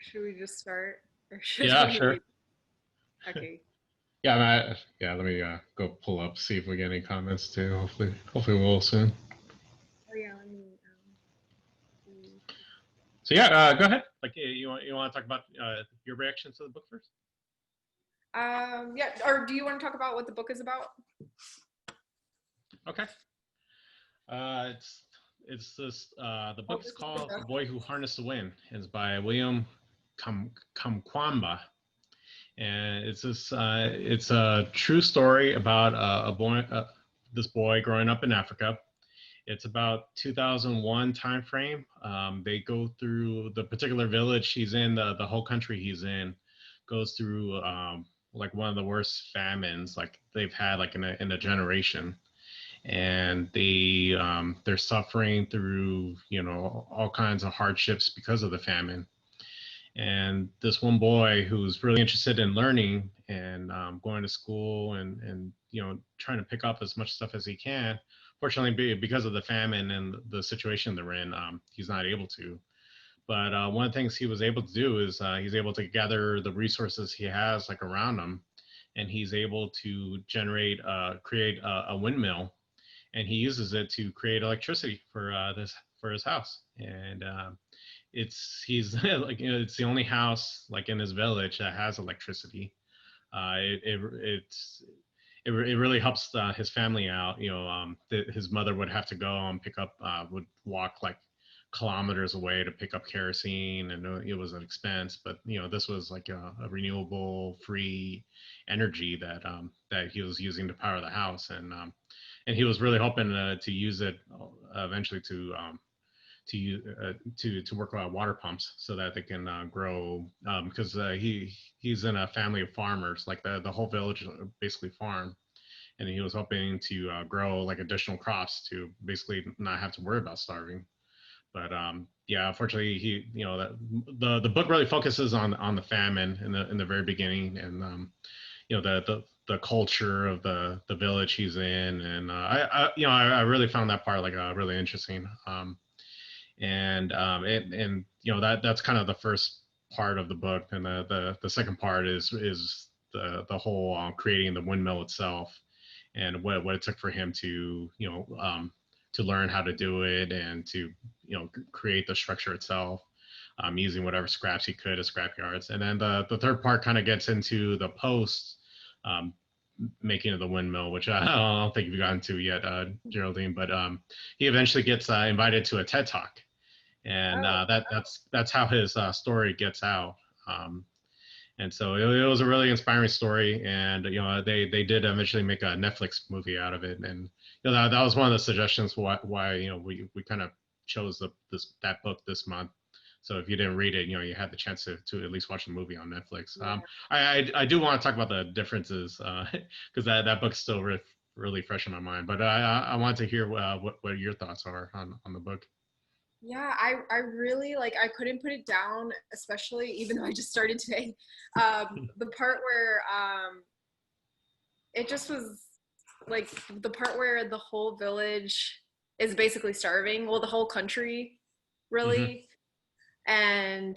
Should we just start, or should Yeah, we sure. wait? Okay. Yeah, yeah. Let me go pull up, see if we get any comments too. Hopefully we'll soon. Oh yeah, let me see. So yeah, go ahead. Like you want to talk about your reactions to the book first? Yeah, or do you want to talk about what the book is about? Okay. It's this. The Oh, book is this is the called "The book. Boy Who Harnessed the Wind." It's by William Kamkwamba, and it's this. It's a true story about a boy. This boy growing up in Africa. It's about 2001 time frame. They go through the particular village he's in, the whole country he's in, goes through like one of the worst famines like they've had like in a generation, and they're suffering through all kinds of hardships because of the famine. And this one boy who's really interested in learning and going to school and trying to pick up as much stuff as he can. Fortunately, because of the famine and the situation they're in, he's not able to. But one of the things he was able to do is he's able to gather the resources he has like around him, and he's able to create a windmill, and he uses it to create electricity for his house. And he's like it's the only house like in his village that has electricity. It really helps his family out. His mother would have to go and pick up, would walk like kilometers away to pick up kerosene, and it was an expense. But this was like a renewable, free energy that he was using to power the house, and he was really hoping to use it eventually to work on water pumps so that they can grow, because he's in a family of farmers, like the whole village basically farm, and he was hoping to grow like additional crops to basically not have to worry about starving. But yeah, unfortunately, the book really focuses on the famine in the very beginning, and the culture of the village he's in, and I really found that part like really interesting. And that's kind of the first part of the book, and the second part is the whole creating the windmill itself, and what it took for him to learn how to do it, and to create the structure itself, using whatever scraps he could as scrap yards. And then the third part kind of gets into the post um, making of the windmill, which I don't think you've gotten to yet, Geraldine. But he eventually gets invited to a TED Talk, and Oh, that's how his story gets out. And so it was a really inspiring story, and they did eventually make a Netflix movie out of it, and that was one of the suggestions why we kind of chose that book this month. So if you didn't read it, you had the chance to at least watch the movie on Netflix. yeah. I do want to talk about the differences, because that book's still really fresh in my mind. But I want to hear what your thoughts are on the book. Yeah, I really like, I couldn't put it down, especially even though I just started today. The part where it just was like the part where the whole village is basically starving. Well, the whole country, Hmm. really. And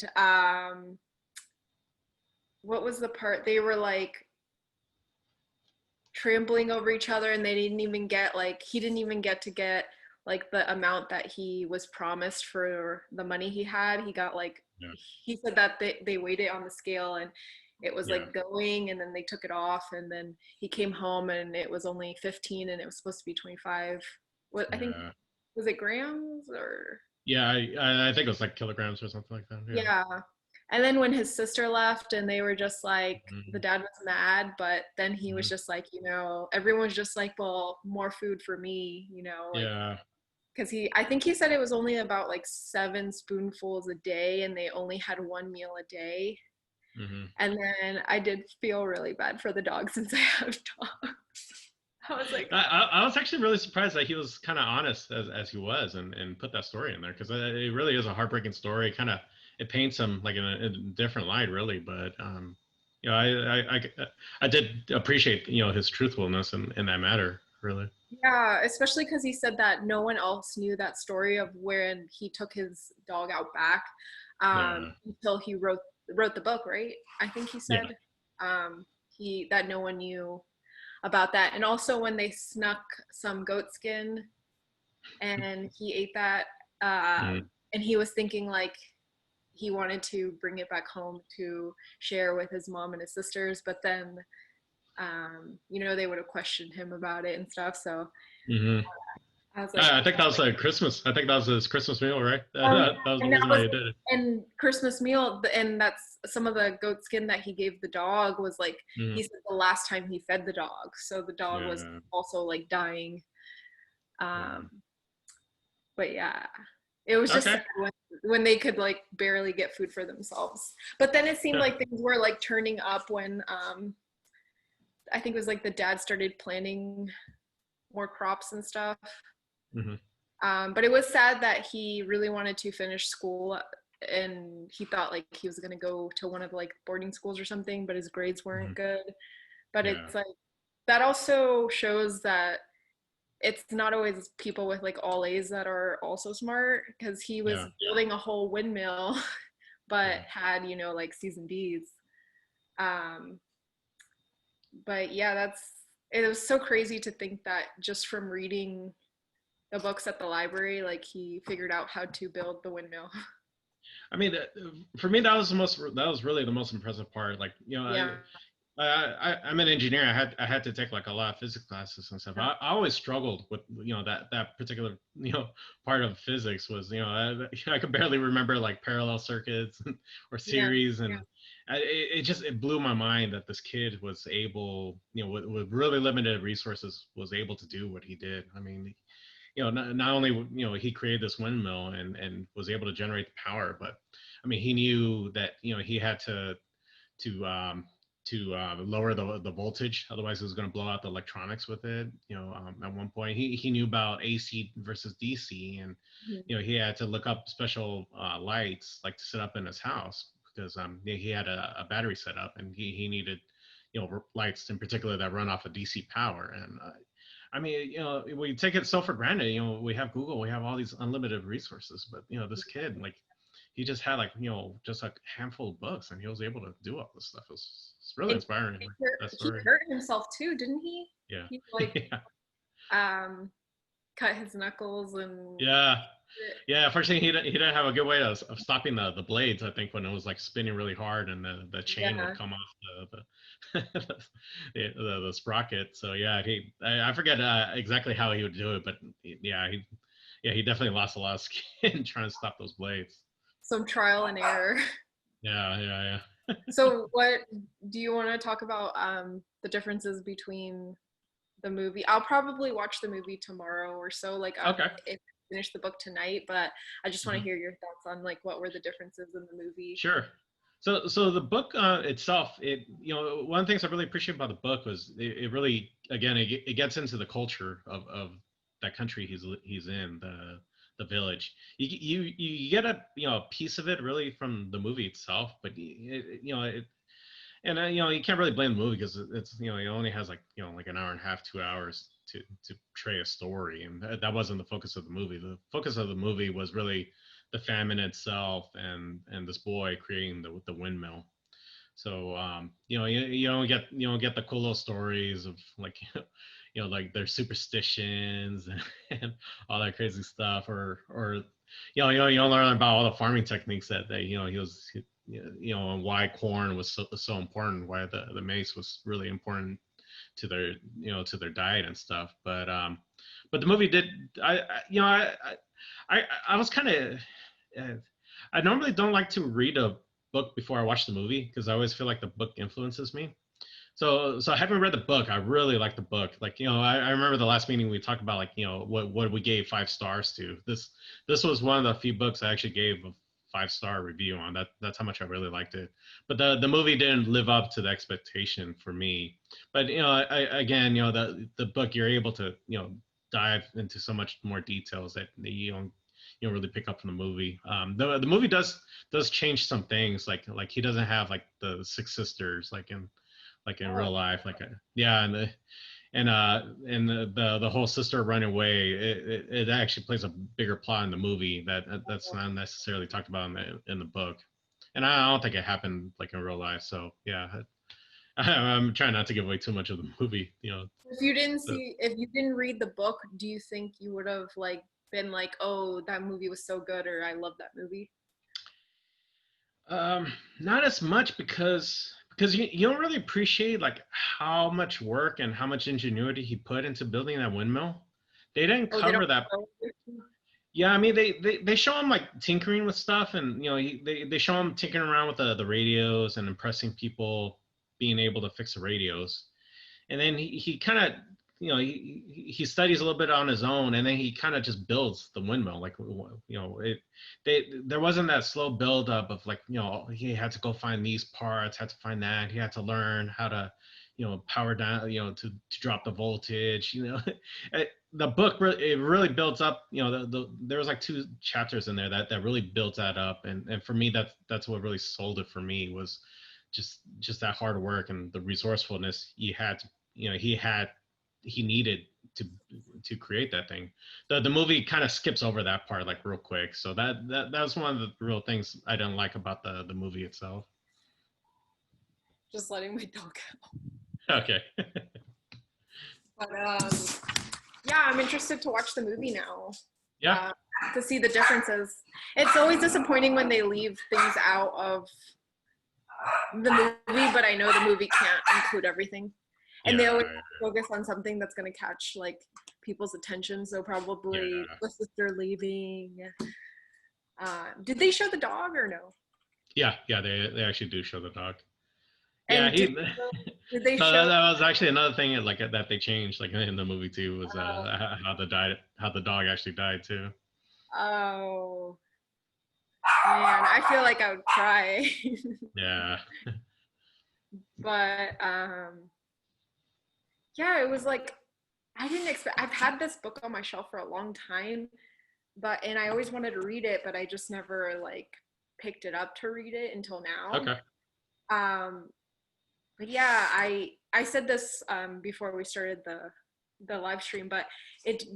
what was the part they were like trampling over each other, and they didn't even get like he didn't even get to get like the amount that he was promised for the money he had. He got like, Yeah. he said that they weighed it on the scale, and it was Yeah. like going, and then they took it off, and then he came home and it was only 15 and it was supposed to be 25. What, I think, Yeah. was it grams or Yeah, I think it was like kilograms or something like that. Yeah. yeah. And then when his sister left, and they were just like, the Mhm. dad was mad, but then he was Mhm. just like, everyone's just like, well, more food for me, like, Yeah. because I think he said it was only about like 7 spoonfuls a day, and they only had one meal a day. Hmm. And then I did feel really bad for the dog since I have dogs. I was like, I was actually really surprised that he was kind of honest as he was, and put that story in there, because it really is a heartbreaking story. Kind of it paints him like in a different light, really. But I did appreciate his truthfulness in that matter, really. yeah, especially because he said that no one else knew that story of when he took his dog out back, Yeah. until he wrote. wrote the book, right? I think he Yeah. said he that no one knew about that. And also when they snuck some goat skin and he ate that, Mm. and he was thinking like he wanted to bring it back home to share with his mom and his sisters, but then they would have questioned him about it and stuff. So Hmm. I was like, I think that was like Christmas. I think that was his Christmas meal, right? oh yeah, That was the and that reason why was he did it. and Christmas meal, and that's some of the goat skin that he gave the dog was like Hmm. he said the last time he fed the dog, so the dog was Yeah. also like dying. Yeah. Um, but yeah, it was just Okay. sad when they could like barely get food for themselves. But then it seemed Yeah. like things were like turning up when I think it was like the dad started planting more crops and stuff. Hmm. But it was sad that he really wanted to finish school and he thought like he was gonna go to one of like boarding schools or something, but his grades Hmm. weren't good. But Yeah. it's like that also shows that it's not always people with like all A's that are also smart because he was Yeah. building a whole windmill but Yeah. had, like C's and D's. Um, but yeah, it was so crazy to think that just from reading the books at the library, like he figured out how to build the windmill. I mean, for me, that was really the most impressive part. Like, Yeah. I'm an engineer. I had to take like a lot of physics classes and stuff. I always struggled with that particular part of physics was I could barely remember like parallel circuits or Yeah. series, and it blew my mind that this kid was able, with really limited resources, was able to do what he did. I mean, not only he created this windmill and was able to generate the power, but I mean he knew that he had to lower the voltage, otherwise it was going to blow out the electronics with it. At one point he knew about AC versus DC, and Mhm. he had to look up special lights like to set up in his house because he had a battery set up and he needed lights in particular that run off of DC power. And I mean, we take it so for granted. We have Google, we have all these unlimited resources, but this kid, like, he just had like just a handful of books, and he was able to do all this stuff. It's really And inspiring, that he story. hurt himself too, didn't he? Yeah, He like yeah, cut his knuckles and yeah, yeah. First thing, he didn't have a good way of stopping the blades. I think when it was like spinning really hard and the chain would yeah. come off the sprocket. So yeah, I forget exactly how he would do it, but he definitely lost a lot of skin trying to stop those blades. Some trial and error. Yeah, yeah, So what do you want to talk about the differences between the movie? I'll probably watch the movie tomorrow or so, like yeah. Okay. if I finish the book tonight, but I just want to Mhm. hear your thoughts on like what were the differences in the movie. Sure. So the book itself, one of the things I really appreciate about the book was it really, again, it gets into the culture of that country he's in, the village. You get a piece of it really from the movie itself, but you can't really blame the movie because it's it only has like like an hour and a half, 2 hours to portray a story, and that wasn't the focus of the movie. The focus of the movie was really the famine itself and this boy creating the windmill. So you don't get the cool little stories of like like their superstitions and all that crazy stuff, or you don't learn about all the farming techniques that he was and why corn was so important, why the maize was really important to their to their diet and stuff. But the movie did I was kind of I normally don't like to read a book before I watch the movie because I always feel like the book influences me. So having read the book, I really like the book. Like, I remember the last meeting we talked about like, what we gave 5 stars to. This was one of the few books I actually gave a 5-star review on. That's how much I really liked it. But the movie didn't live up to the expectation for me. But again, the book, you're able to dive into so much more details that you don't really pick up from the movie. The movie does change some things, like he doesn't have like the 6 sisters like in Oh, real life, yeah, and the whole sister running away, it actually plays a bigger plot in the movie that's not necessarily talked about in the book. and I don't think it happened like in real life. So yeah, I'm trying not to give away too much of the movie. If you didn't read the book, do you think you would have like been like, oh, that movie was so good, or I love that movie? Not as much because you don't really appreciate like how much work and how much ingenuity he put into building that windmill. They didn't Oh, they don't cover that. show it? Yeah, I mean they show him like tinkering with stuff, and they show him tinkering around with the radios and impressing people, being able to fix the radios. And then he kind of he studies a little bit on his own, and then he kind of just builds the windmill. Like there wasn't that slow build up of like he had to go find these parts, had to find that, he had to learn how to power down, to drop the voltage. The book it really builds up. There was like 2 chapters in there that really built that up, and for me that's what really sold it for me, was just that hard work and the resourcefulness he had to, he needed to create that thing. The movie kind of skips over that part like real quick, so that was one of the real things I didn't like about the movie itself. Just letting my dog out. Okay. But yeah, I'm interested to watch the movie now. Yeah. To see the differences. It's always disappointing when they leave things out of the movie, but I know the movie can't include everything. And they always focus on something that's going to catch like people's attention. So probably the sister leaving. Did they show the dog or no? Yeah, they actually do show the dog. And yeah, did they no, show? That was actually another thing like that they changed like in the movie too, was how the dog actually died too. Oh man, I feel like I would cry. Yeah. But yeah, it was like I didn't expect. I've had this book on my shelf for a long time, and I always wanted to read it, but I just never like picked it up to read it until now. Okay. But yeah, I said this before we started the live stream, but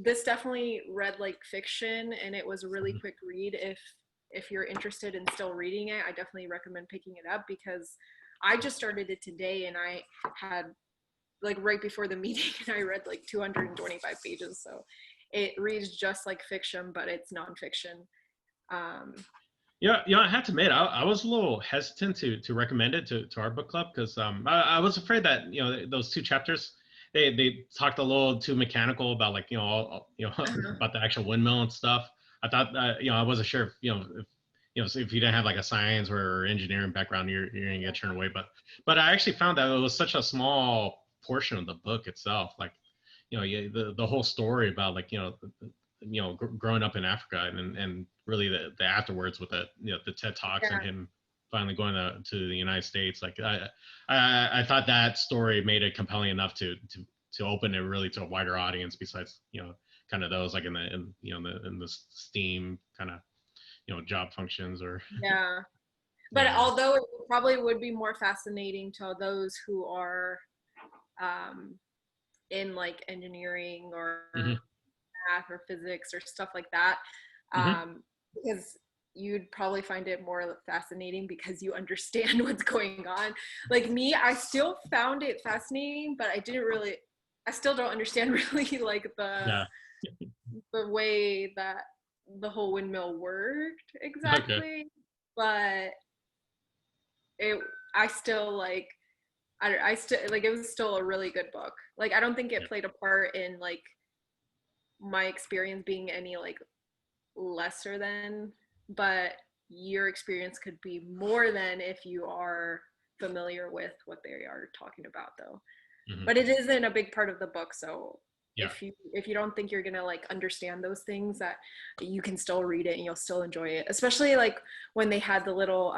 this definitely read like fiction, and it was a really quick read. If you're interested in still reading it, I definitely recommend picking it up, because I just started it today, and I had like right before the meeting, and I read like 225 pages. So it reads just like fiction, but it's nonfiction. Yeah, I had to admit, I was a little hesitant to recommend it to our book club, because I was afraid that those 2 chapters they talked a little too mechanical about like about the actual windmill and stuff. I thought I wasn't sure if if you didn't have like a science or engineering background, you're gonna get turned away. But I actually found that it was such a small portion of the book itself, like the whole story about like growing up in Africa, and really the afterwards with the TED Talks and him finally going to the United States. Like I thought that story made it compelling enough to open it really to a wider audience, besides kind of those like in the STEAM kind of job functions or but although it probably would be more fascinating to those who are in like engineering or math or physics or stuff like that, because you'd probably find it more fascinating because you understand what's going on. Like me, I still found it fascinating, but I still don't understand really like the way that the whole windmill worked exactly. Okay. But I still like it was still a really good book. Like I don't think it played a part in like my experience being any like lesser than, but your experience could be more than if you are familiar with what they are talking about though. But it isn't a big part of the book, so if you don't think you're gonna like understand those things, that you can still read it and you'll still enjoy it, especially like when they had the little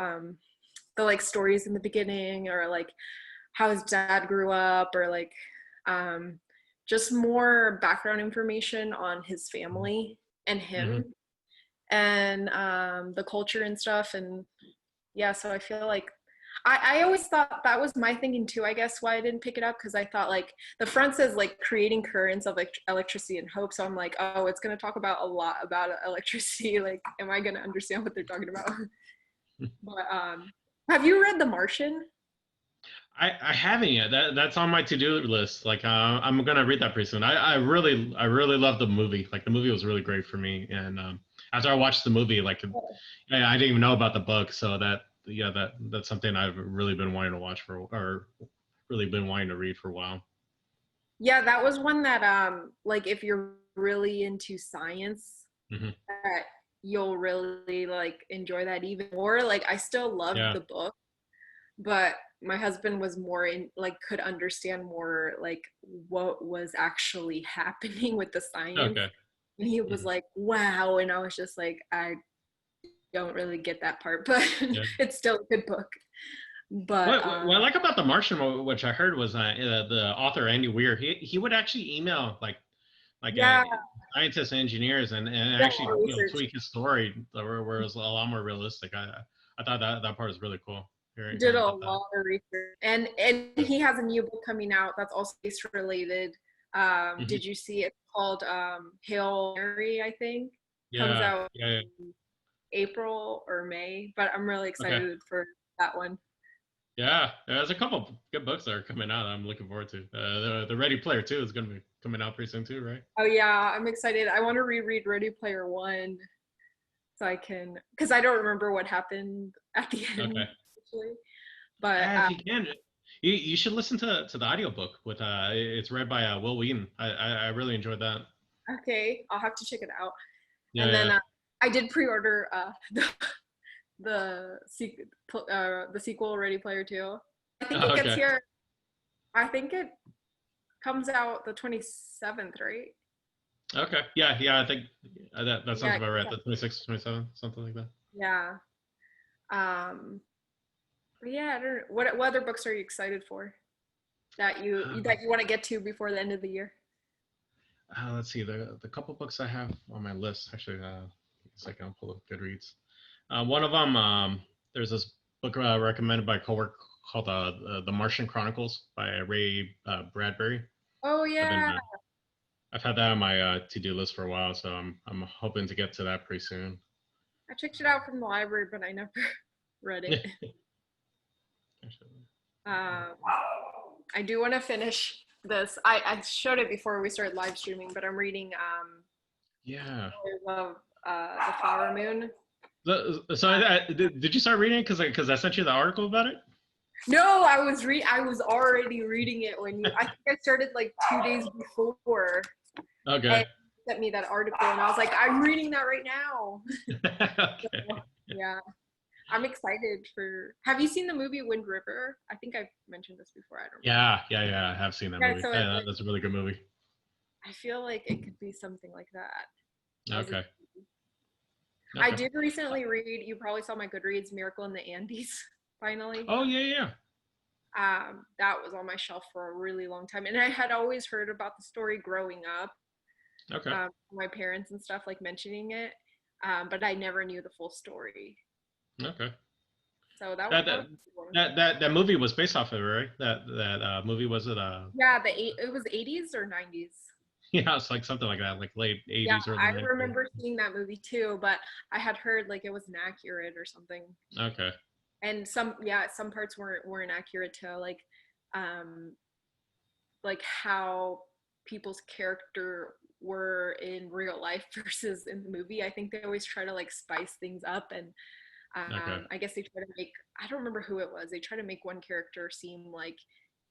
the like stories in the beginning, or like how his dad grew up, or like just more background information on his family and him and the culture and stuff. And so I feel like I always thought that was my thinking too, I guess, why I didn't pick it up, because I thought like the front says like creating currents of electricity and hope, so I'm like, oh, it's going to talk about a lot about electricity, like am I going to understand what they're talking about? But have you read The Martian? I haven't yet. That's on my to-do list. Like I'm gonna read that pretty soon. I really love the movie. Like the movie was really great for me. And after I watched the movie, like I didn't even know about the book. So that's something I've really been wanting to watch or really been wanting to read for a while. Yeah, that was one that like if you're really into science, Hmm. that you'll really like enjoy that even more. Like I still loved Yeah. the book, but my husband was more in like could understand more like what was actually happening with the science. Okay. And he was Hmm. like, wow. And I was just like, I don't really get that part, but Yeah. it's still a good book. But What I like about The Martian, which I heard was the author Andy Weir. He would actually email like yeah, scientists and engineers and yeah, actually research. tweak his story where it was a lot more realistic. I thought that part was really cool. Did Hearing a about that. lot of research, and he has a new book coming out that's also space related. Hmm. Did you see it? Called Hail Mary, I think. Comes Yeah, out yeah, yeah. in April or May, but I'm really Okay. excited for that one. Yeah, there's a couple good books that are coming out. I'm looking forward to. The Ready Player 2 is going to be coming out pretty soon too, right? Oh yeah, I'm excited. I want to reread Ready Player One so I can, because I don't remember what happened at the Okay. end, actually. But If you can, you should listen to the audiobook with it's read by Will Wheaton. I really enjoyed that. okay, I'll have to check it out. Yeah, And then yeah. I did pre-order the the sequel Ready Player Two. I think it gets Okay. here. I think it comes out the 27th, right? Okay. Yeah, yeah. I think that sounds Yeah, about right. The 26th, 27th, something like that. yeah. But yeah, I don't. What other books are you excited for that you want to get to before the end of the year? Let's see the couple books I have on my list. Actually, it's like I'll pull up Goodreads. One of them, there's this book recommended by a coworker called The Martian Chronicles by Ray Bradbury. Oh I've been yeah, I've had that on my to-do list for a while, so I'm hoping to get to that pretty soon. I checked it out from the library, but I never read it. Um, I do want to finish this. I showed it before we started live streaming, but I'm reading Yeah. of the Flower Moon. So did you start reading it because I sent you the article about it? No, I was already reading it when you. I think I started like 2 days before, and Okay. you sent me that article, and I was like, I'm reading that right now. Okay. So, yeah, I'm excited for. Have you seen the movie Wind River? I think I've mentioned this before. I don't remember. Yeah, yeah, yeah. I have seen that Yeah, movie. so it, like, That's a really good movie. I feel like it could be something like that. As a, Okay. I Okay. did recently read. You probably saw my Goodreads, Miracle in the Andes. Finally, Oh yeah, yeah. that was on my shelf for a really long time, and I had always heard about the story growing up. Okay. My parents and stuff like mentioning it, but I never knew the full story. Okay. So that That that that was a good one. that movie was based off of it, right? That movie was it? Yeah, it was 80s or 90s. Yeah, it's like something like that, like late Yeah, 80s, early I 90s. remember seeing that movie too, but I had heard like it was inaccurate or something. Okay. And some parts weren't accurate to um like how people's character were in real life versus in the movie. I think they always try to like spice things up, and Okay. I guess they try to make, I don't remember who it was. They try to make one character seem like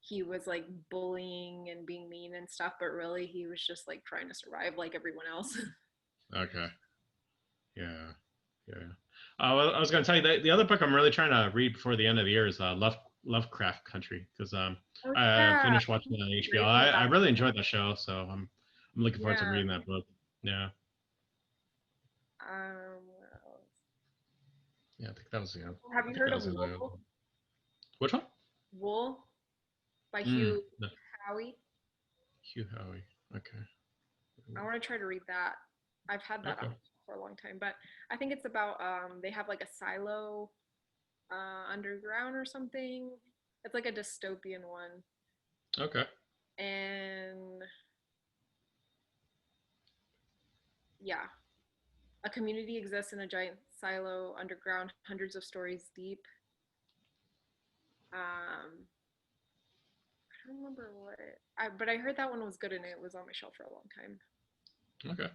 he was like bullying and being mean and stuff, but really he was just like trying to survive like everyone else. Okay. Yeah. Yeah. I was going to tell you that the other book I'm really trying to read before the end of the year is Lovecraft Country because Oh I yeah, finished watching it on HBO. raving I about really enjoyed the show, so I'm looking it. forward to Yeah. reading that book. Yeah. What else? Yeah. I think that was Have I you think heard that of was in the Wool? which one? Wool by Mm, Hugh no, Howey? Hugh Howey. Okay. I want to try to read that. I've had that Okay. on for a long time, but I think it's about they have like a silo underground or something. It's like a dystopian one, Okay. and yeah, A community exists in a giant silo underground, hundreds of stories deep. I don't remember but I heard that one was good and it was on my shelf for a long time. Okay.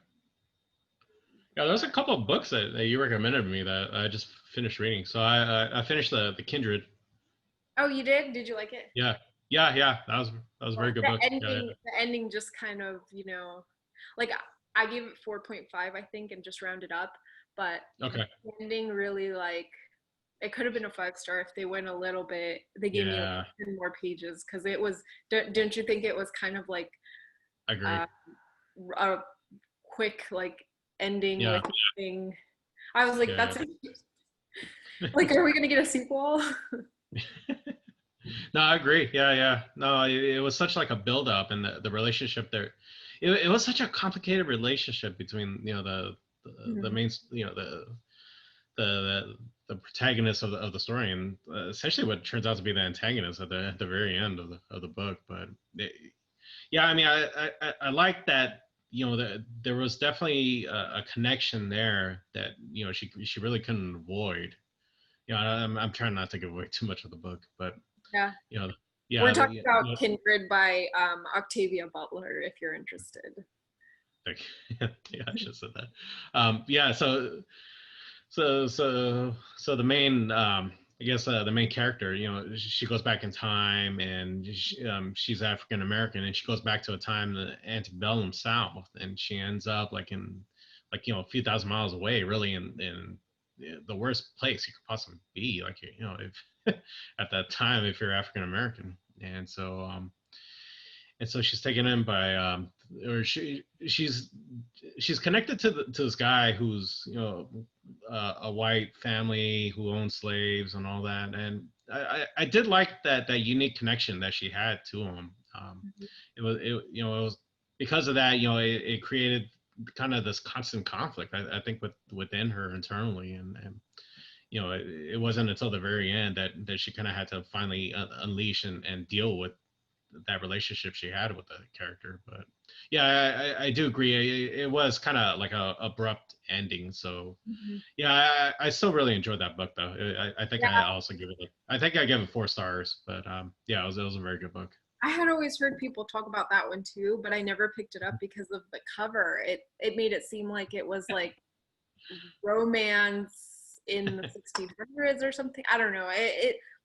Yeah, there's a couple of books that you recommended me that I just finished reading. So I finished the Kindred. Oh, you did? Did you like it? Yeah, yeah. That was a very good book. Yeah, The ending just kind of, like I gave it 4.5, I think, and just rounded up. But yeah. Okay. the ending really, like, it could have been a 5-star if they went a little bit. They gave me like Yeah, 10 more pages because it was. Didn't you think it was kind of like I agree. uh, a quick like ending Yeah. with nothing? I was like, Yeah. that's it. Like, are we gonna get a sequel? No, I agree. Yeah. No, it was such like a build up and the relationship there. It was such a complicated relationship between the Mhm. main the the protagonist of the story and essentially what turns out to be the antagonist at the very end of the book. But yeah, I mean, I like that. There was definitely a connection there that she really couldn't avoid. I'm trying not to give away too much of the book, but Yeah. you know, We're yeah, talking about Kindred by Octavia Butler, if you're interested. like, yeah, I should have said that. Yeah, so the main, I guess the main character, she goes back in time, and she's African American, and she goes back to a time in the antebellum South, and she ends up like in, like a few thousand miles away, really in the worst place you could possibly be, like if at that time if you're African American, and so she's taken in by or she's connected to this guy who's a white family who owns slaves and all that, and I did like that unique connection that she had to him. It was because of that, it created kind of this constant conflict, I think, within her internally, and it wasn't until the very end that she kind of had to finally unleash and deal with that relationship she had with the character. But yeah, I do agree. It was kind of like a abrupt ending. So Mhm. yeah, I still really enjoyed that book though. I think I Yeah, also give it. I think I give it 4 stars. But yeah, it was a very good book. I had always heard people talk about that one too, but I never picked it up because of the cover. It made it seem like it was like romance in the 1600s or something. I don't know.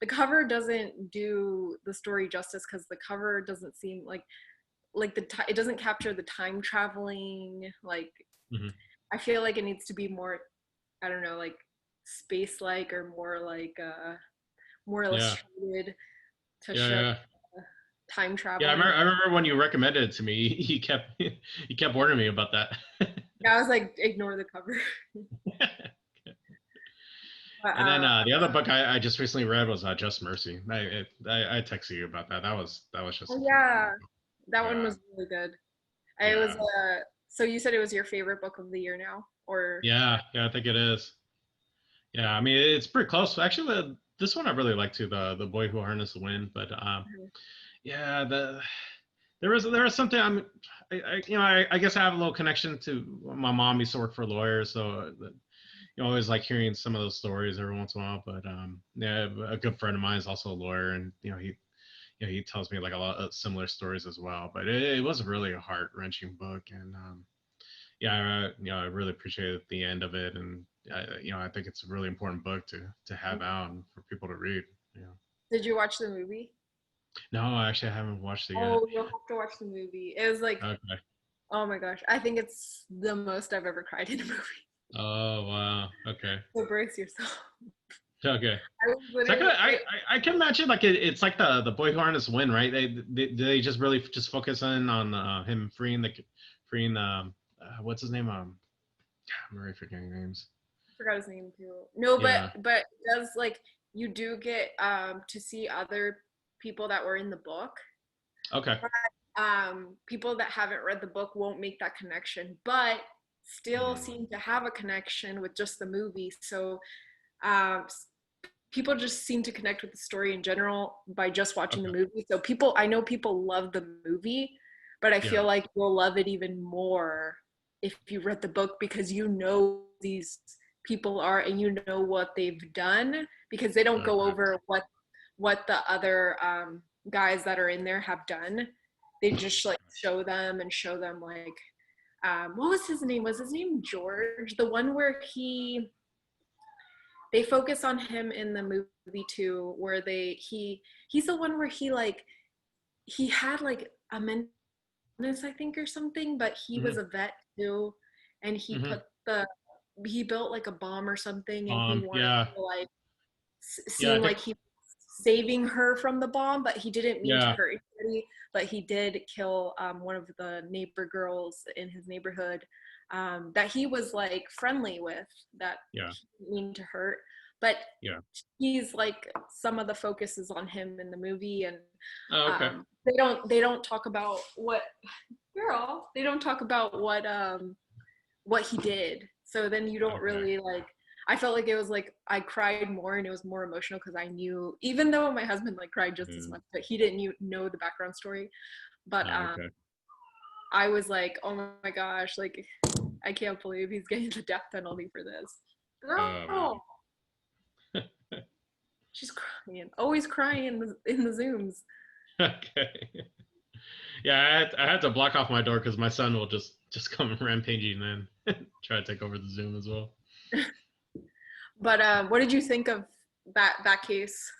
The cover doesn't do the story justice because the cover doesn't seem like it doesn't capture the time traveling. Like, Hmm. I feel like it needs to be more, I don't know, like space like or more Yeah, illustrated to yeah, show yeah. time Yeah, I traveling. remember, I remember when you recommended it to me. You kept warning me about that. Yeah, I was like, ignore the cover. But And then the other book I just recently read was Just Mercy. I texted you about that. That was just oh a phenomenal yeah, book. that one Yeah, was really good. It was yeah, so you said it was your favorite book of the year now, or yeah. I think it is. Yeah, I mean it's pretty close. Actually, this one I really like too. The Boy Who Harnessed the Wind. But yeah, there was something I guess I have a little connection to my mom. Used to work for a lawyer, so always like hearing some of those stories every once in a while. But yeah, a good friend of mine is also a lawyer, and he tells me like a lot of similar stories as well. But it was really a heart wrenching book, and yeah, I really appreciated the end of it, and I think it's a really important book to have out and for people to read. You know. did you watch the movie? No, actually, I haven't watched it yet. Oh, you'll have to watch the movie. It was like, Okay. oh my gosh, I think it's the most I've ever cried in a movie. Oh wow. Okay. So brace yourself. Okay. I was So I can literally, I can imagine like it's like the Boy Who Harnessed the Wind, right? They just really just focus in on him freeing what's his name, I'm already forgetting names. forgot his name too. No, but Yeah. but it does like you do get to see other people that were in the book. Okay. People that haven't read the book won't make that connection, but still Mm, seem to have a connection with just the movie. So um, people just seem to connect with the story in general by just watching the okay. movie. So I know people love the movie, but I feel Yeah. like you'll love it even more if you read the book, because you know these people are and you know what they've done, because they don't go over what the other guys that are in there have done. They just like show them like what was his name? Was his name George? The one where they focus on him in the movie too, where he's the one where he had like a mental illness, I think, or something, but he was a vet too, and he built like a bomb or something, and he wanted Yeah. to like Yeah, I seem think, like he was saving her from the bomb, but he didn't mean to yeah. hurt anybody. But he did kill one of the neighbor girls in his neighborhood that he was like friendly with, that Yeah. he didn't mean to hurt. But Yeah. he's like, some of the focus is on him in the movie, and Oh, okay. they don't talk about they don't talk about what he did. So then you don't really like, I felt like it was like I cried more and it was more emotional because I knew, even though my husband like cried just as much, but he didn't know the background story. But I was like, oh my gosh, like I can't believe he's getting the death penalty for this. Girl, she's crying, always crying in the Zooms. Okay. Yeah, I had to block off my door because my son will just come rampaging and try to take over the Zoom as well. But what did you think of that case?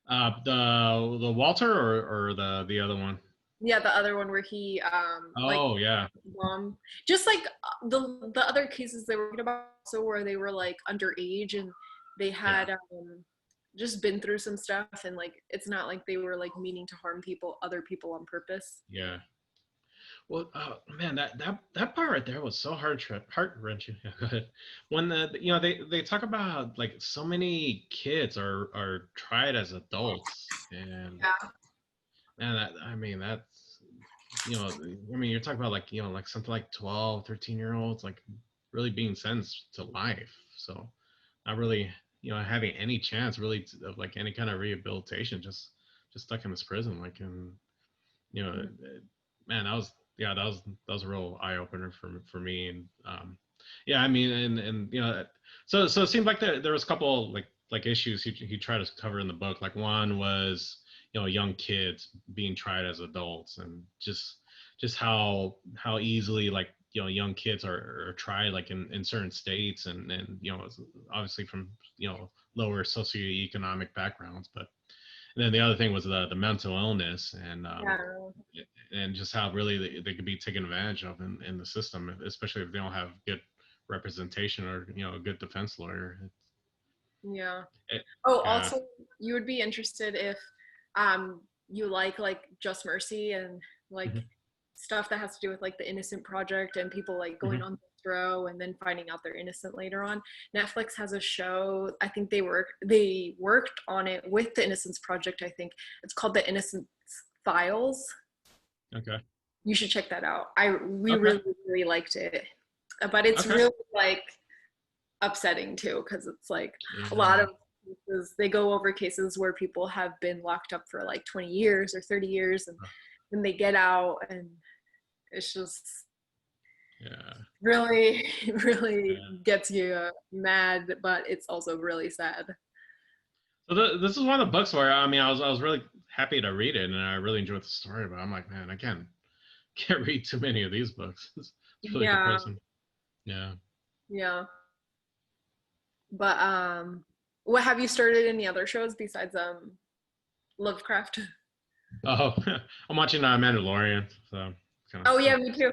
The Walter or the other one? Yeah, the other one where he Yeah. Just like the other cases they were talking about, so where they were like underage and they had just been through some stuff, and like it's not like they were like meaning to harm other people on purpose. Yeah. Well, man, that part right there was so heart wrenching. Yeah, go ahead. When they talk about like so many kids are tried as adults, and man, that's you're talking about like like something like 12, 13-year-olds like really being sentenced to life, so not really having any chance really of like any kind of rehabilitation, just stuck in this prison, like, and man, that was a real eye opener for me. And and so it seemed like there was a couple like issues he tried to cover in the book. Like one was young kids being tried as adults, and just how easily like young kids are tried like in certain states, and obviously from lower socioeconomic backgrounds. But and then the other thing was the mental illness, and just how really they could be taken advantage of in the system, especially if they don't have good representation or a good defense lawyer. Also, you would be interested if you like Just Mercy and like stuff that has to do with like the Innocent Project and people like going on death row and then finding out they're innocent later on. Netflix has a show, I think they worked on it with the Innocence Project. I think it's called The Innocence Files. Okay. You should check that out. We really, really liked it. But it's really like upsetting too, because it's like a lot of cases, they go over cases where people have been locked up for like 20 years or 30 years, and then they get out, and it's just really, really gets you mad, but it's also really sad. So this is one of the books where I was really happy to read it, and I really enjoyed the story, but I'm like, man, I can't read too many of these books. It's really depressing. Yeah. But what have you started any other shows besides Lovecraft? Oh, I'm watching Mandalorian, so yeah, me too.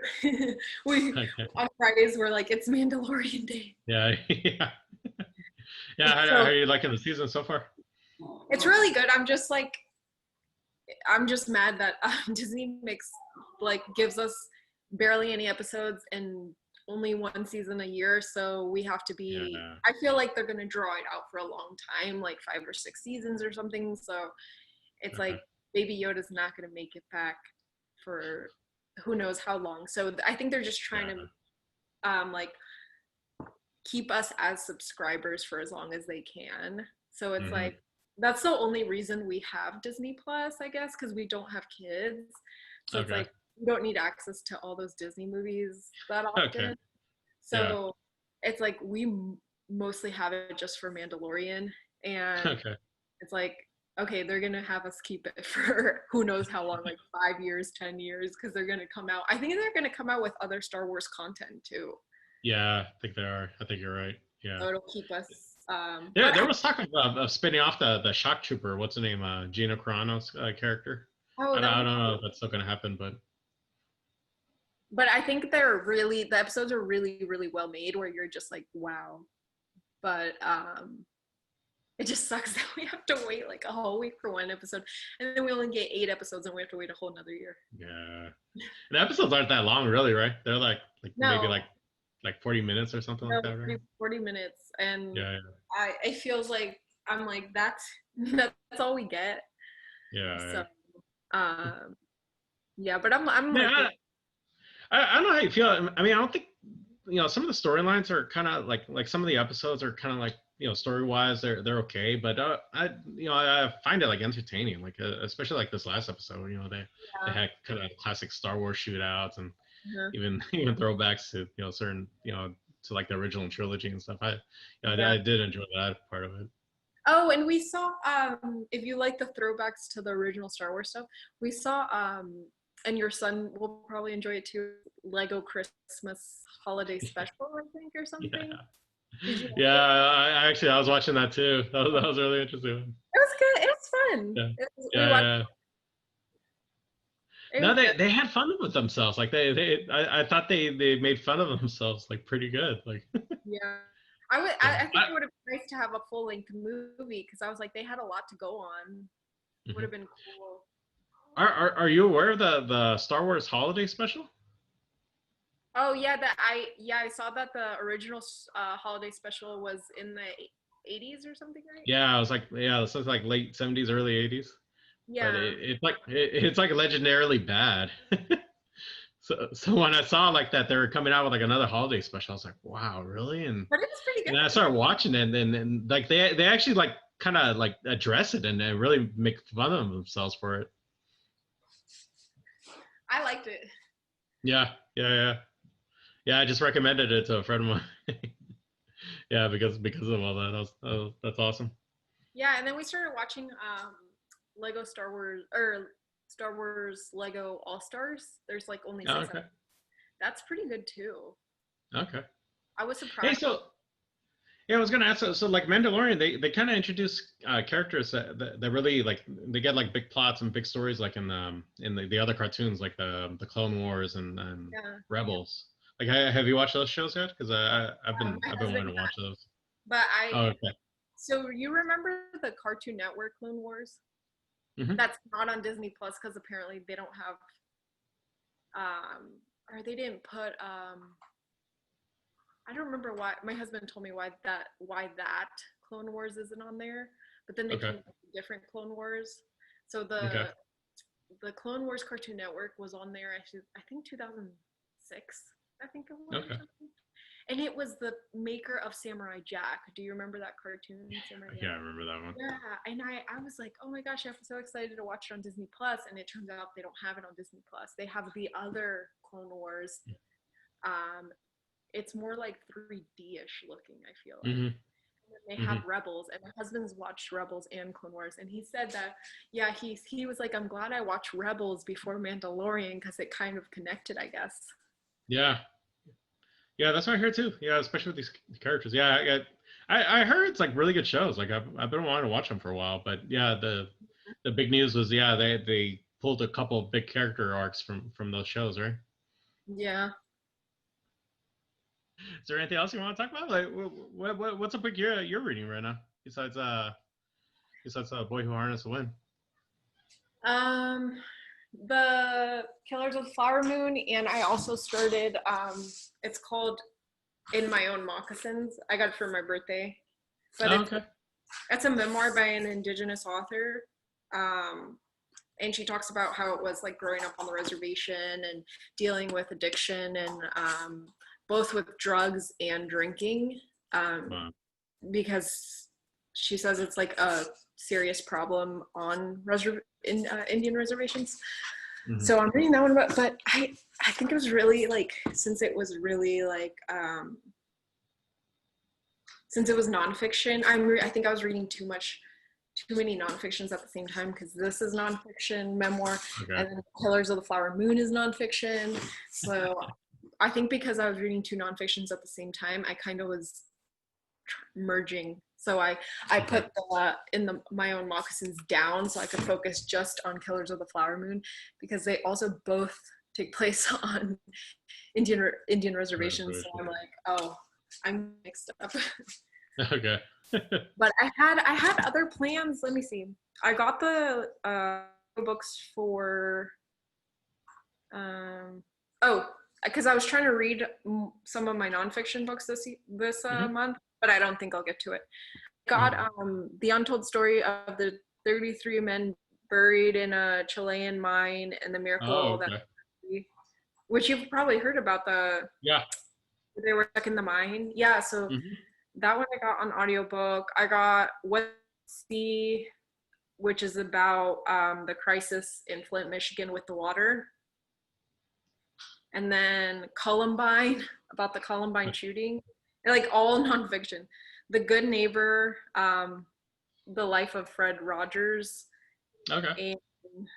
On Fridays we're like, it's Mandalorian Day. Yeah. How are you liking the season so far? It's really good. I'm just mad that Disney gives us barely any episodes and only one season a year, so we have to be I feel like they're gonna draw it out for a long time, like 5 or 6 seasons or something, so it's like Baby Yoda's not gonna make it back for who knows how long. So I think they're just trying to like keep us as subscribers for as long as they can. So it's like that's the only reason we have Disney Plus, I guess, because we don't have kids. So it's like we don't need access to all those Disney movies that Okay. often. Yeah. So it's like we mostly have it just for Mandalorian, and Okay. it's like, okay, they're gonna have us keep it for who knows how long, like 5 years, 10 years, because they're gonna come out. I think they're gonna come out with other Star Wars content too. Yeah, I think they are. I think you're right. Yeah. So it'll keep us. Yeah, But there was talk of spinning off the shock trooper. What's the name? Gina Carano's character. oh, that I would. don't know if that's still gonna happen, but But I think the episodes are really, really well made, where you're just like, wow. But it just sucks that we have to wait like a whole week for one episode, and then we only get 8 episodes, and we have to wait a whole another year. yeah. The episodes aren't that long, really, right? They're like maybe No, like 40 minutes or something no, like that, right? 40 minutes, and Yeah, it feels like I'm like that's all we get. yeah, So, yeah. yeah, but I'm like, Yeah, I don't know how you feel. I mean, I don't think some of the storylines are kind of like some of the episodes are kind of like story wise they're okay, but I find it like entertaining, like especially like this last episode. They yeah, had kind of classic Star Wars shootouts and uh-huh, even throwbacks to certain to like the original trilogy and stuff. yeah. I did enjoy that part of it. Oh, and we saw if you like the throwbacks to the original Star Wars stuff, we saw and your son will probably enjoy it too, Lego Christmas Holiday Special, I think, or Yeah, something. Did you yeah. I was watching that too. That was really interesting. It was good. It was fun. Yeah, We watched yeah. it No, was good. they had fun with themselves. Like I thought they made fun of themselves like pretty good. Like Yeah. yeah. I think it would have been nice to have a full length movie, because I was like, they had a lot to go on. Would Mhm. have been cool. Are you aware of the Star Wars holiday special? Oh yeah, I saw that the original holiday special was in the 80s or something, right? Yeah, I was like, yeah, this is like late 70s, early 80s. But Yeah. it's like legendarily bad. So when I saw like that they were coming out with like another holiday special, I was like, wow, really? But it was pretty And I good. started watching it, and like they actually like kind of like address it and they really make fun of themselves for it. I liked it. Yeah, yeah, yeah, yeah. I just recommended it to a friend of mine. Yeah, because of all that. That's awesome. Yeah, and then we started watching Lego Star Wars, or Star Wars Lego All Stars. There's like only Oh, six okay, episodes. That's pretty good too. okay. I was Hey, surprised. so yeah, I was gonna ask. So like Mandalorian, they kind of introduce characters that really like they get like big plots and big stories, like in the other cartoons, like the Clone Wars and Yeah. Rebels. Like, have you watched those shows yet? Because My I've been husband, wanting to watch those. but Oh, okay. so you remember the Cartoon Network Clone Wars? Hmm. That's not on Disney Plus, because apparently they don't have, or they didn't put, I don't remember why. My husband told me why that Clone Wars isn't on there, but then they Okay. came up with different Clone Wars. So Okay. the Clone Wars Cartoon Network was on there. I think 2006. I think it was, or Okay. something. And it was the maker of Samurai Jack. Do you remember that cartoon, Samurai Yeah, Jack? I remember that one. Yeah, and I was like, oh my gosh, I'm so excited to watch it on Disney Plus, and it turns out they don't have it on Disney Plus. They have the other Clone Wars. Um, it's more like 3D-ish looking, I feel like. Hmm. And then they Hmm. have Rebels, and my husband's watched Rebels and Clone Wars, and he said that, yeah, he was like, I'm glad I watched Rebels before Mandalorian, because it kind of connected, I guess. Yeah. Yeah, that's what I heard too. Yeah, especially with these characters. Yeah, I heard it's like really good shows. Like I've been wanting to watch them for a while, but yeah, the big news was they pulled a couple of big character arcs from those shows, right? Yeah. Is there anything else you want to talk about? Like what's a book you're reading right now besides Boy Who Harnessed the Wind? Um, the Killers of the Flower Moon, and I also started. It's called In My Own Moccasins. I got it for my birthday, but Oh, okay. it's a memoir by an Indigenous author. And she talks about how it was like growing up on the reservation and dealing with addiction, and both with drugs and drinking, Wow. because she says it's like a serious problem on Indian reservations. Mhm. So I'm reading that one, but I think it was really like, since it was really like since it was nonfiction, I think I was reading too many nonfictions at the same time, because this is nonfiction memoir, Okay. and then Killers of the Flower Moon is nonfiction. So I think because I was reading two nonfictions at the same time, I kind of was merging. So I Okay. put my own moccasins down so I could focus just on Killers of the Flower Moon, because they also both take place on Indian reservations. So I'm like, oh, I'm mixed up. Okay. But I had other plans. Let me see. I got the books for oh, because I was trying to read some of my nonfiction books this Mhm. month, but I don't think I'll get to it. Got Mhm. The Untold Story of the 33 Men Buried in a Chilean Mine and the Oh, Miracle That, okay. which you've probably heard about, Yeah. they were stuck in the mine. Yeah, so Mhm. that one I got on audiobook. I got What Sea, which is about the crisis in Flint, Michigan with the water. And then Columbine, about the Columbine shooting. They're like all nonfiction. The Good Neighbor, The Life of Fred Rogers, Okay. and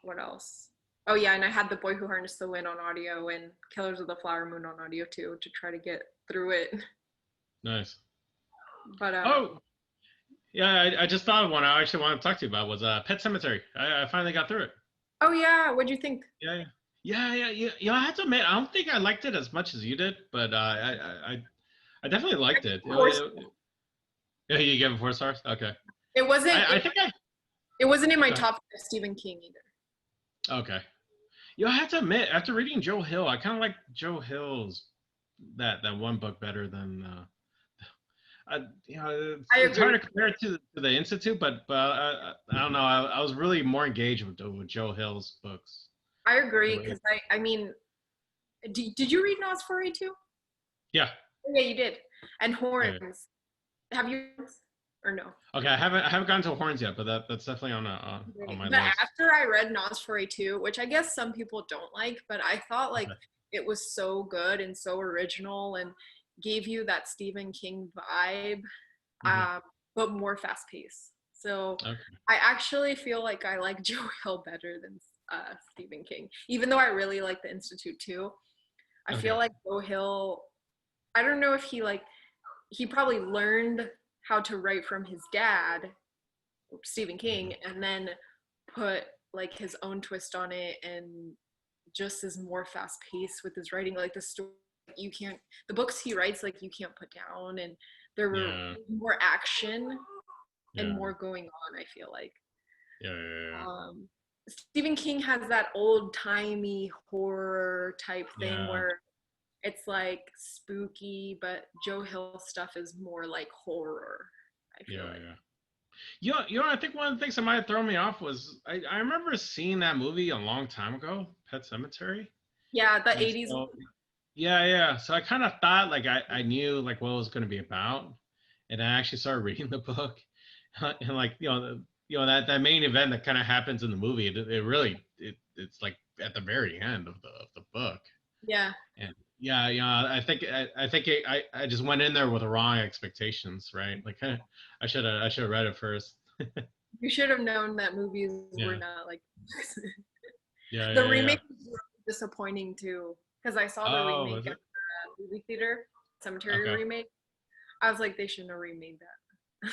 what else? Oh yeah, and I had The Boy Who Harnessed the Wind on audio and Killers of the Flower Moon on audio too, to try to get through it. Nice. But Oh, yeah. I just thought of one I actually wanted to talk to you about was Pet Cemetery. I finally got through it. oh yeah, what'd you think? Yeah. Yeah. I have to admit, I don't think I liked it as much as you did, but I definitely liked it. Yeah, you give it 4 stars. Okay. It wasn't I think I. it wasn't in my Go ahead. top five Stephen King either. Okay. I have to admit, after reading Joe Hill, I kind of like Joe Hill's that one book better than. I It's hard agree. to compare it to the Institute, but I don't know. I was really more engaged with Joe Hill's books. I agree, because I mean, did you read Nosferatu too? Yeah. Oh, yeah, you did. And Yeah. Horns. Have you, or no? Okay. I haven't gotten to Horns yet, but that's definitely on my But list. after I read Nosferatu, which I guess some people don't like, but I thought like Okay. it was so good and so original and gave you that Stephen King vibe, Hmm. but more fast paced. So Okay. I actually feel like I like Joe Hill better than Stephen King, even though I really like The Institute too. I feel Okay. like Joe Hill, I don't know if he probably learned how to write from his dad, Stephen Hmm. King, and then put like his own twist on it, and just is more fast paced with his writing. Like the story, you can't, the books he writes, like you can't put down, and there were Yeah. more action and Yeah. more going on, I feel like. Yeah. Um, Stephen King has that old timey horror type thing Yeah. where it's like spooky, but Joe Hill stuff is more like horror, I feel Yeah. like. Yeah. I think one of the things that might have thrown me off was I remember seeing that movie a long time ago, Pet Cemetery. Yeah, the And 80s. so, yeah. So I kind of thought like I knew like what it was going to be about, and I actually started reading the book, and like that main event that kind of happens in the movie, it really it's like at the very end of the book, Yeah. and I just went in there with the wrong expectations, right? Like I should have read it first. You should have known that movies were Yeah, not like the yeah. remake was really disappointing too, because I saw the Oh, remake is at it? the movie theater, Cemetery Okay. remake. I was like, they shouldn't have remade that.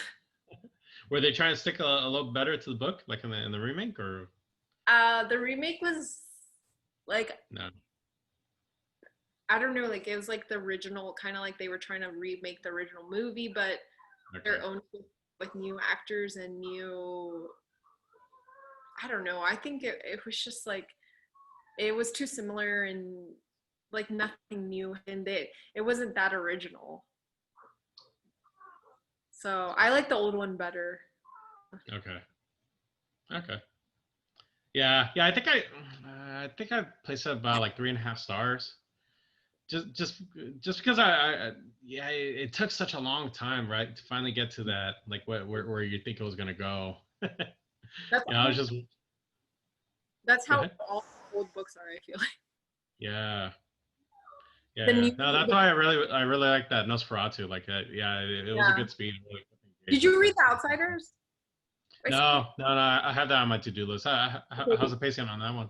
Were they trying to stick a little better to the book, like in the remake, or The remake was like, no? I don't know, like it was like the original, kind of like they were trying to remake the original movie, but Okay. their own with new actors and new. I don't know. I think it was just like it was too similar and like nothing new, and it wasn't that original. So I like the old one better. Okay. Okay. Yeah. I think I placed it about like 3.5 stars. Just because yeah, it took such a long time, right, to finally get to that, like where you think it was gonna go. That's I was just That's Go how ahead. all old books are, I feel like. Yeah. Yeah, The yeah. new, No, that's why I really like that Nosferatu. Like, yeah, it was a yeah. good speed. Really Did engaged with you read it. The Outsiders? No, no, no. I have that on my to-do list. How's Okay, the pacing on that one?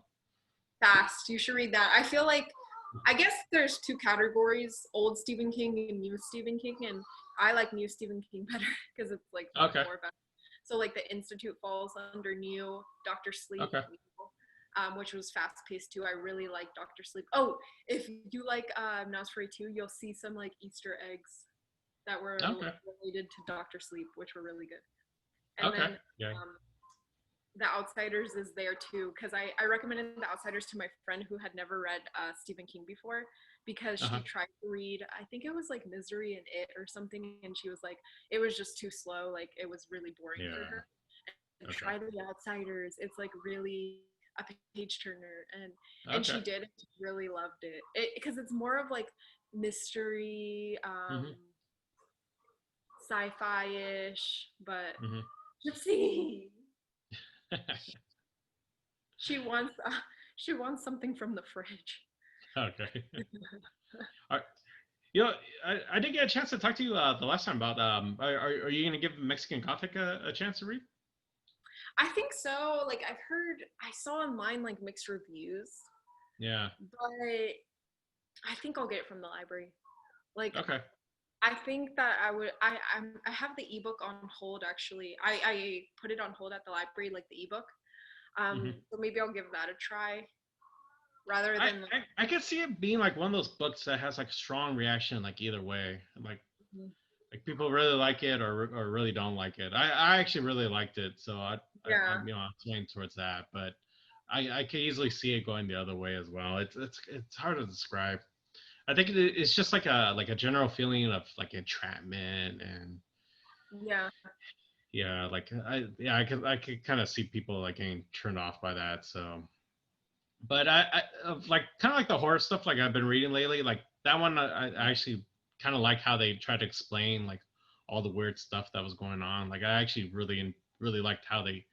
fast. You should read that. I feel like, I guess there's two categories: old Stephen King and new Stephen King, and I like new Stephen King better because it's like Okay, more fast. So like The Institute falls under new, Doctor Sleep, okay, which was fast paced too. I really like Doctor Sleep. Oh, if you like Nosferatu, you'll see some like Easter eggs that were okay, related to Doctor Sleep, which were really good. And okay. then Yeah. The Outsiders is there too, because I recommended The Outsiders to my friend who had never read Stephen King before, because Uh-huh. she tried to read, I think it was like Misery and It or something, and she was like, it was just too slow, like it was really boring for Yeah. her. And Okay. try The Outsiders. It's like really a page turner, and Okay. she did. She really loved it because it's more of like mystery, Mhm. sci-fi-ish, but Mhm. Gypsy. She wants she wants something from the fridge. Okay. All right. I did get a chance to talk to you the last time about are you gonna give Mexican Gothic a chance to read? I think so. Like I saw online like mixed reviews, Yeah. but I think I'll get it from the library. Like Okay. I think that I would. I have the ebook on hold actually. I put it on hold at the library, like the ebook. Mhm. So maybe I'll give that a try rather I, than like. I could see it being like one of those books that has like strong reaction like either way. Like people really like it or really don't like it. I actually really liked it, so Yeah, I'm swaying towards that. But I could easily see it going the other way as well. It's hard to describe. I think it's just like a general feeling of like entrapment and yeah, yeah, like I could kind of see people like getting turned off by that. So, but like kind of like the horror stuff like I've been reading lately. Like that one, I actually kind of like how they tried to explain like all the weird stuff that was going on. Like I actually really liked how they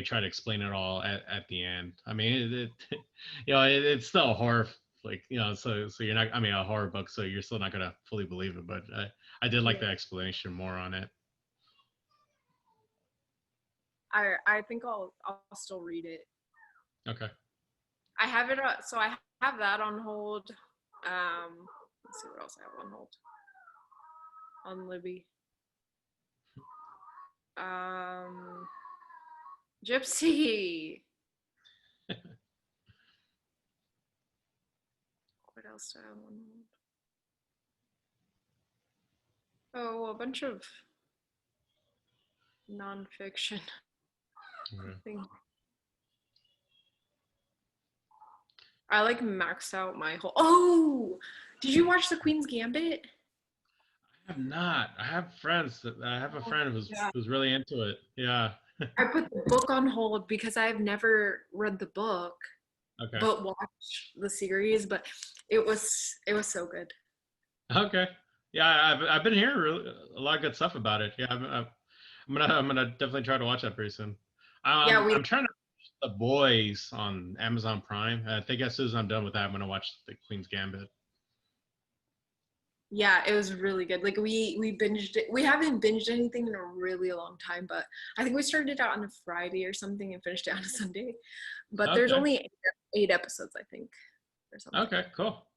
try to explain it all at the end. I mean, it's still a horror like so you're not. I mean, a horror book, so you're still not gonna fully believe it. But I did like yeah. the explanation more on it. I think I'll still read it. Okay. I have it. So I have that on hold. Let's see what else I have on hold on Libby. Um, Gypsy. What else do I have on hold? Oh, a bunch of nonfiction. I Okay. think I like maxed out my whole. Oh, did you watch The Queen's Gambit? I have not. I have friends that I have a Oh, friend yeah. who's really into it. Yeah. I put the book on hold because I've never read the book, Okay. but watched the series. But it was so good. Okay. Yeah, I've been hearing a lot of good stuff about it. Yeah, I'm gonna definitely try to watch that pretty soon. Yeah, we I'm trying to watch The Boys on Amazon Prime. I think as soon as I'm done with that, I'm gonna watch The Queen's Gambit. Yeah, it was really good. Like we binged it. We haven't binged anything in a really long time, but I think we started it out on a Friday or something and finished it on a Sunday. But there's Okay. only eight episodes, I think, or something. Okay. Cool.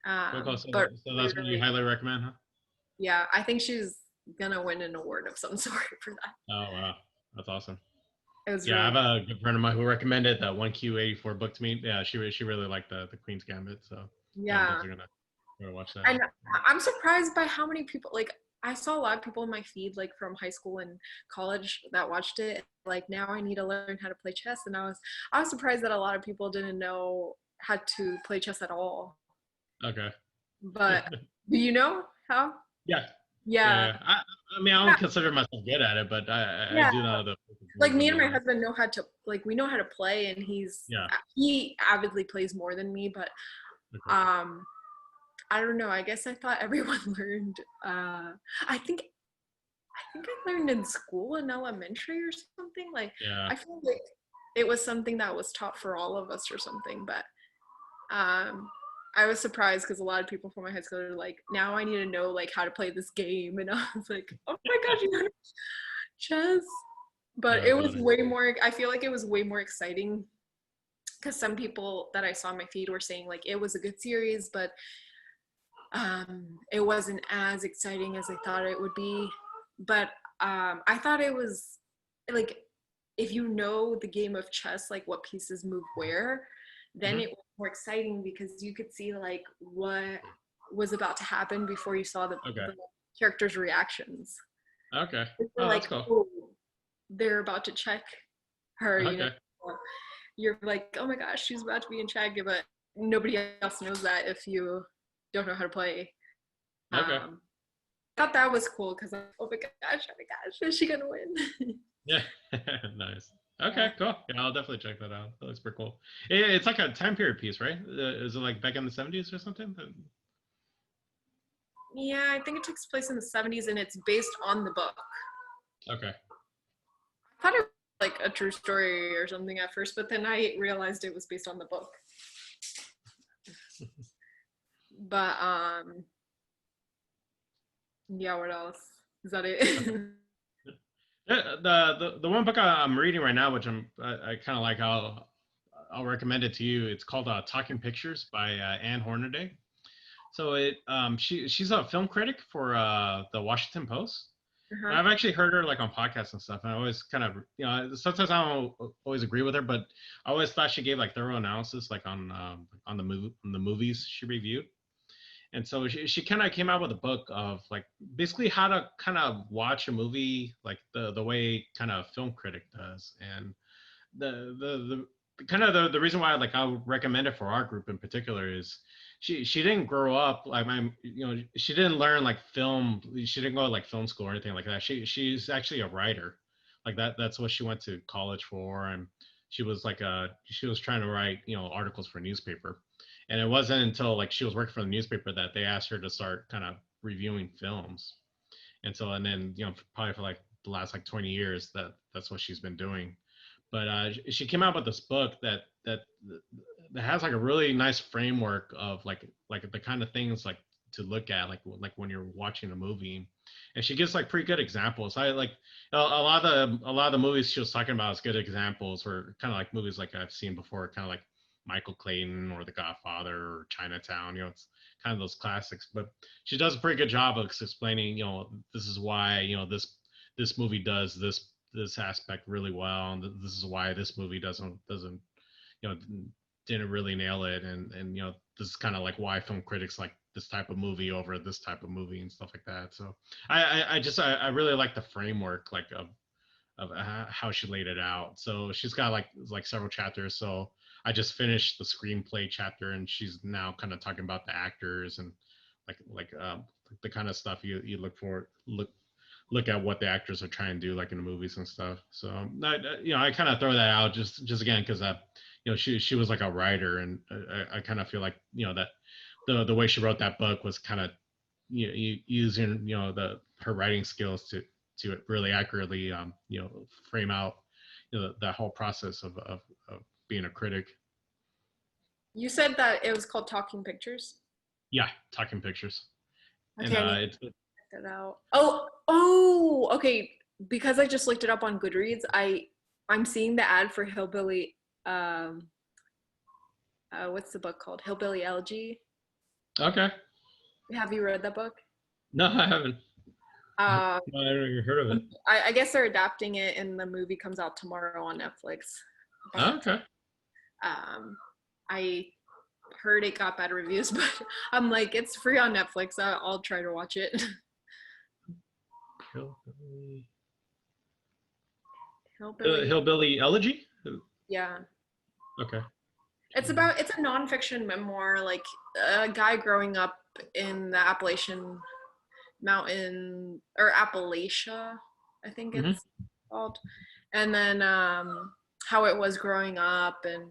Cool. Cool. So, But so that's what you really, highly recommend, huh? yeah, I think she's gonna win an award of some sort for that. Oh wow, that's awesome. It was Yeah, I really have good. a good friend of mine who recommended that 1Q84 book to me. Yeah, she really liked the Queen's Gambit. So yeah, I'm Yeah, definitely gonna watch that. and I'm surprised by how many people like. I saw a lot of people in my feed like from high school and college that watched it. Like now I need to learn how to play chess, and I was surprised that a lot of people didn't know how to play chess at all. Okay. But do you know how? Yeah, yeah, Yeah, yeah. I mean, I don't yeah, consider myself good at it, but I yeah. do know the Like rules me and and my whatnot. husband know how to like we know how to play, and Yeah. he avidly plays more than me. But Okay. um, I don't know. I guess I thought everyone learned. I think I learned in school in elementary or something. Like Yeah. I feel like it was something that was taught for all of us or something. But I was surprised because a lot of people from my high school are like, now I need to know like how to play this game, and I was like, oh my gosh, you know chess. But it was Funny. way more. I feel like it was way more exciting because some people that I saw on my feed were saying like it was a good series, but it wasn't as exciting as I thought it would be. But I thought it was like, if you know the game of chess, like what pieces move where, then Hmm. it was more exciting because you could see like what was about to happen before you saw Okay. the characters' reactions. Okay. You're Oh, that's like, cool. oh, they're about to check her, you know. Okay. You're like, oh my gosh, she's about to be in check, but nobody else knows that if you don't know how to play. Okay. I thought that was cool because oh my gosh, is she gonna win? Yeah. Nice. Yeah. Okay, cool. Yeah, I'll definitely check that out. That looks pretty cool. It's like a time period piece, right? Is it like back in the 70s or something? Yeah, I think it takes place in the 70s and it's based on the book. Okay. I thought it was like a true story or something at first, but then I realized it was based on the book. But yeah, what else? Is that Okay. it? The one book I'm reading right now, which I kind of like, I'll recommend it to you. It's called Talking Pictures by Anne Hornaday. So she's a film critic for the Washington Post. And Uh-huh. I've actually heard her like on podcasts and stuff, and I always kind of, sometimes I don't always agree with her, but I always thought she gave like thorough analysis like on the movies she reviewed. And so she kind of came out with a book of like basically how to kind of watch a movie like the way kind of film critic does. And the kind of the reason why like I would recommend it for our group in particular is she didn't grow up like she didn't learn like film, she didn't go to like film school or anything like that. She's actually a writer, like that's what she went to college for. And she was trying to write articles for a newspaper. And it wasn't until like she was working for the newspaper that they asked her to start kind of reviewing films. And then probably for like the last like 20 years that's what she's been doing. But she came out with this book that has like a really nice framework of like the kind of things like to look at like when you're watching a movie. And she gives like pretty good examples. I like a lot of the movies she was talking about as good examples were kind of like movies like I've seen before, kind of like Michael Clayton or The Godfather or Chinatown. It's kind of those classics. But she does a pretty good job of explaining, this is why this movie does this aspect really well, and this is why this movie doesn't you know didn't really nail it. And this is kind of like why film critics like this type of movie over this type of movie and stuff like that. So I really like the framework like of how she laid it out. So she's got like several chapters. So I just finished the screenplay chapter, and she's now kind of talking about the actors and the kind of stuff you look at what the actors are trying to do like in the movies and stuff. So I kind of throw that out just again because she was like a writer, and I kind of feel like that the way she wrote that book was kind of using her writing skills to really accurately frame out that whole process of being a critic. You said that it was called Talking Pictures. Yeah, Talking Pictures. And Okay, I need it's to check that out. Oh, okay. Because I just looked it up on Goodreads, I'm seeing the ad for Hillbilly. What's the book called? Hillbilly Elegy. okay. Have you read that book? No, I haven't. Uh, No, I haven't even heard of it. I guess they're adapting it, and the movie comes out tomorrow on Netflix. But Okay. I heard it got bad reviews, but I'm like, it's free on Netflix. I'll try to watch it. Hillbilly. Hillbilly. Hillbilly Elegy. Yeah. Okay. It's a nonfiction memoir, like a guy growing up in the Appalachian Mountain or Appalachia, I think Mm-hmm. it's called, and then how it was growing up and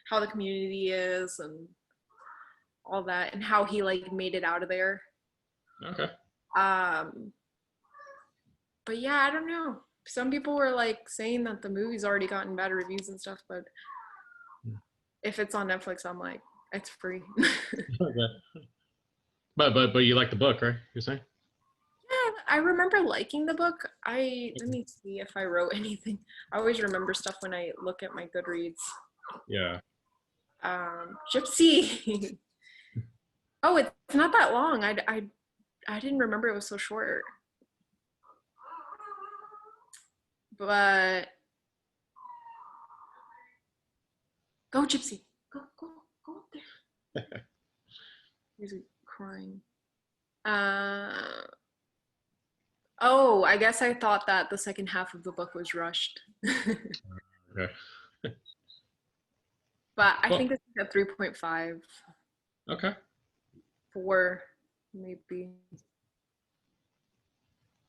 how the community is and all that, and how he like made it out of there. Okay. Um, but yeah, I don't know. some people were like saying that the movie's already gotten bad reviews and stuff, but if it's on Netflix, I'm like, it's free. Okay. But you like the book, right? You're saying? Yeah, I remember liking the book. Let me see if I wrote anything. I always remember stuff when I look at my Goodreads. Yeah. Gypsy. Oh, it's not that long. I didn't remember it was so short. But go, Gypsy. Go up there. He's crying. Oh, I guess I thought that the second half of the book was rushed. Okay. But I Well, think it's at 3.5. okay. 4, maybe.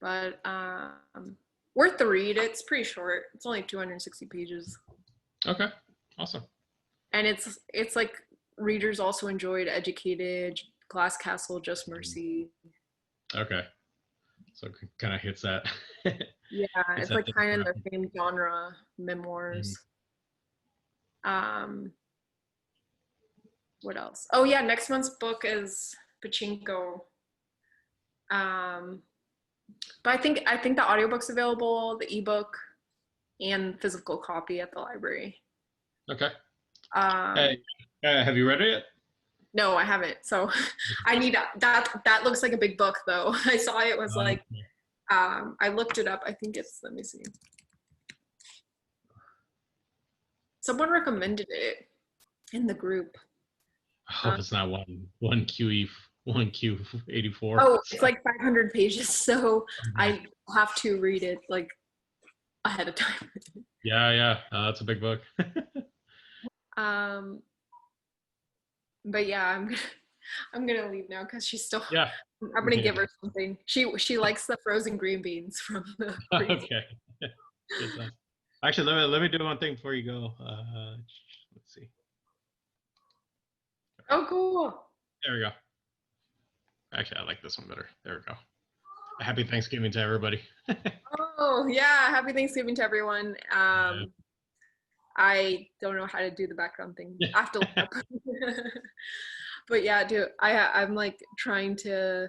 But worth the read. It's pretty short. It's only 260 pages. Okay. Awesome. And it's like readers also enjoyed Educated, Glass Castle, Just Mercy. Okay. So it kind of hits that. Yeah, hits it's that like kind of in demographic. the same genre, memoirs. What else? Oh yeah, next month's book is Pachinko. But I think the audiobook's available, the ebook, and physical copy at the library. Okay. Um, Have you read it yet? no, I haven't. So I need that. That looks like a big book, though. I saw it was like. I looked it up. I think it's. Let me see. Someone recommended it in the group. I hope it's not one Q84. Oh, it's like 500 pages, so I have to read it like ahead of time. Yeah. That's a big book. But yeah, I'm gonna leave now because she's still. Yeah. I'm gonna give her something. She likes the frozen green beans from the. Okay. Actually, let me do one thing before you go. Let's see. Oh, cool. There we go. Actually, I like this one better. There we go. Happy Thanksgiving to everybody. Oh yeah, happy Thanksgiving to everyone. I don't know how to do the background thing. I have to look up. But yeah, dude, I'm like trying to.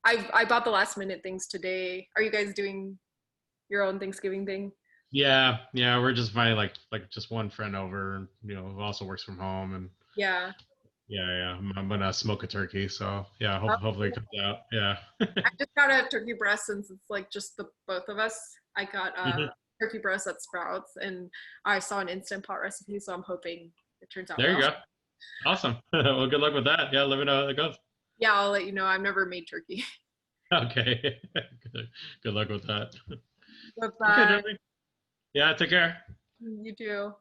I bought the last minute things today. Are you guys doing your own Thanksgiving thing? Yeah. We're just inviting like just one friend over, who also works from home, and Yeah. yeah. I'm gonna smoke a turkey, so yeah. Hopefully it comes out. Yeah. I just got a turkey breast since it's like just the both of us. I got Mhm. turkey breast at Sprouts, and I saw an Instant Pot recipe, so I'm hoping it turns out There you well. go. Awesome. Well, good luck with that. Yeah, let me know how it goes. Yeah, I'll let you know. I've never made turkey. Okay. Good luck with that. Bye Okay, bye. Jeremy. Yeah, take care. You too.